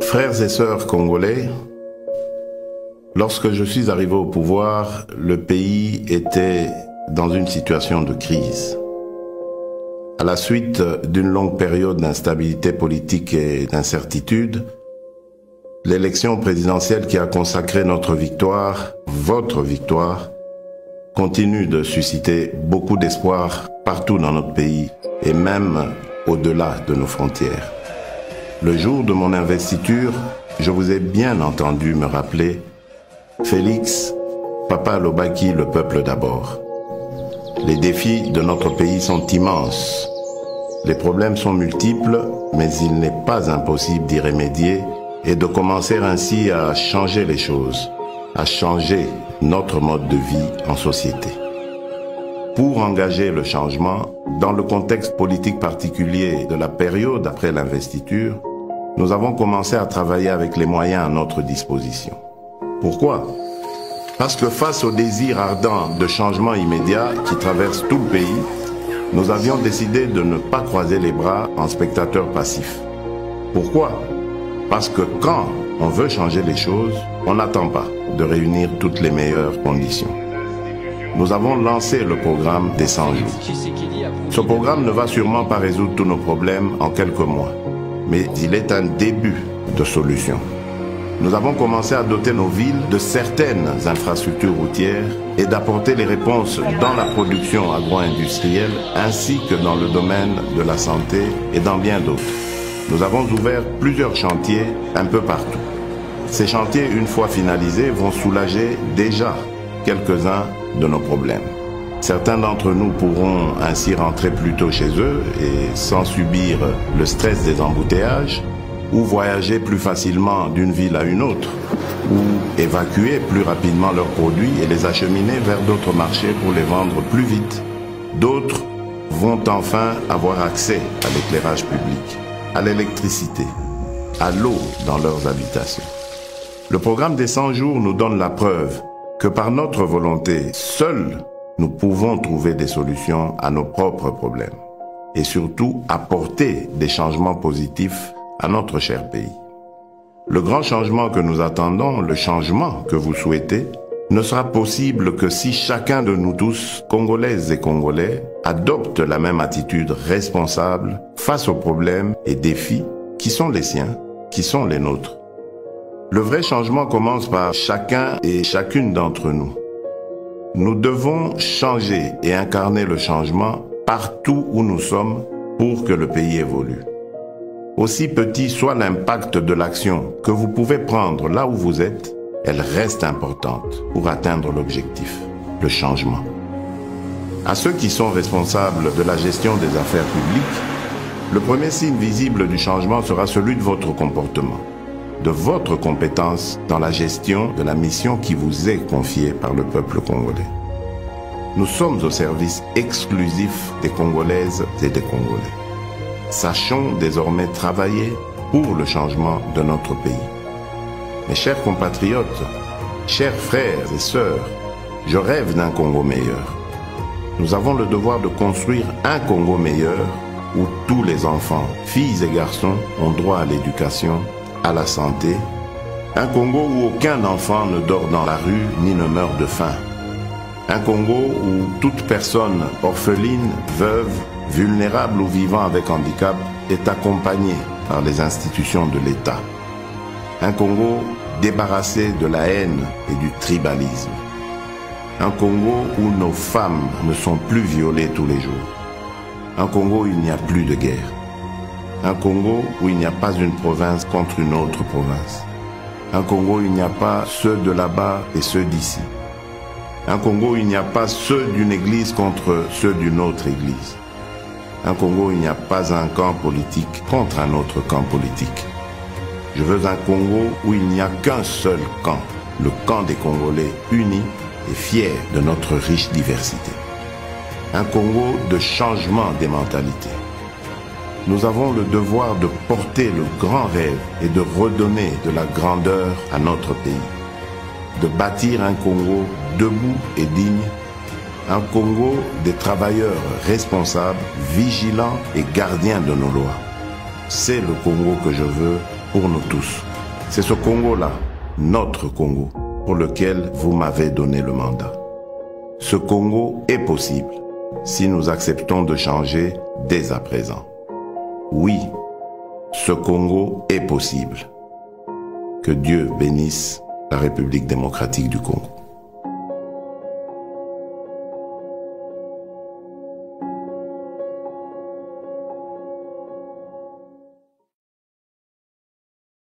Frères et sœurs congolais, lorsque je suis arrivé au pouvoir, le pays était dans une situation de crise. À la suite d'une longue période d'instabilité politique et d'incertitude, l'élection présidentielle qui a consacré notre victoire, votre victoire, continue de susciter beaucoup d'espoir partout dans notre pays et même au-delà de nos frontières. Le jour de mon investiture, je vous ai bien entendu me rappeler « Félix, Papa Lobaki, le peuple d'abord ». Les défis de notre pays sont immenses. Les problèmes sont multiples, mais il n'est pas impossible d'y remédier et de commencer ainsi à changer les choses, à changer notre mode de vie en société. Pour engager le changement, dans le contexte politique particulier de la période après l'investiture, nous avons commencé à travailler avec les moyens à notre disposition. Pourquoi? Parce que face au désir ardent de changement immédiat qui traverse tout le pays, nous avions décidé de ne pas croiser les bras en spectateurs passifs. Pourquoi? Parce que quand on veut changer les choses, on n'attend pas de réunir toutes les meilleures conditions. Nous avons lancé le programme des 100 jours. Ce programme ne va sûrement pas résoudre tous nos problèmes en quelques mois, mais il est un début de solution. Nous avons commencé à doter nos villes de certaines infrastructures routières et d'apporter les réponses dans la production agro-industrielle ainsi que dans le domaine de la santé et dans bien d'autres. Nous avons ouvert plusieurs chantiers un peu partout. Ces chantiers, une fois finalisés, vont soulager déjà quelques-uns de nos problèmes. Certains d'entre nous pourront ainsi rentrer plus tôt chez eux et sans subir le stress des embouteillages, ou voyager plus facilement d'une ville à une autre, ou évacuer plus rapidement leurs produits et les acheminer vers d'autres marchés pour les vendre plus vite. D'autres vont enfin avoir accès à l'éclairage public, à l'électricité, à l'eau dans leurs habitations. Le programme des 100 jours nous donne la preuve que par notre volonté, seuls nous pouvons trouver des solutions à nos propres problèmes et surtout apporter des changements positifs à notre cher pays. Le grand changement que nous attendons, le changement que vous souhaitez, ne sera possible que si chacun de nous tous, Congolaises et Congolais, adopte la même attitude responsable face aux problèmes et défis qui sont les siens, qui sont les nôtres. Le vrai changement commence par chacun et chacune d'entre nous. Nous devons changer et incarner le changement partout où nous sommes pour que le pays évolue. Aussi petit soit l'impact de l'action que vous pouvez prendre là où vous êtes, elle reste importante pour atteindre l'objectif, le changement. À ceux qui sont responsables de la gestion des affaires publiques, le premier signe visible du changement sera celui de votre comportement, de votre compétence dans la gestion de la mission qui vous est confiée par le peuple congolais. Nous sommes au service exclusif des Congolaises et des Congolais. Sachons désormais travailler pour le changement de notre pays. Mes chers compatriotes, chers frères et sœurs, je rêve d'un Congo meilleur. Nous avons le devoir de construire un Congo meilleur où tous les enfants, filles et garçons, ont droit à l'éducation, à la santé. Un Congo où aucun enfant ne dort dans la rue ni ne meurt de faim. Un Congo où toute personne orpheline, veuve, vulnérable ou vivant avec handicap est accompagné par les institutions de l'État. Un Congo débarrassé de la haine et du tribalisme. Un Congo où nos femmes ne sont plus violées tous les jours. Un Congo où il n'y a plus de guerre. Un Congo où il n'y a pas une province contre une autre province. Un Congo où il n'y a pas ceux de là-bas et ceux d'ici. Un Congo où il n'y a pas ceux d'une église contre ceux d'une autre église. Un Congo où il n'y a pas un camp politique contre un autre camp politique. Je veux un Congo où il n'y a qu'un seul camp, le camp des Congolais unis et fiers de notre riche diversité. Un Congo de changement des mentalités. Nous avons le devoir de porter le grand rêve et de redonner de la grandeur à notre pays. De bâtir un Congo debout et digne, un Congo des travailleurs responsables, vigilants et gardiens de nos lois. C'est le Congo que je veux pour nous tous. C'est ce Congo-là, notre Congo, pour lequel vous m'avez donné le mandat. Ce Congo est possible si nous acceptons de changer dès à présent. Oui, ce Congo est possible. Que Dieu bénisse la République démocratique du Congo.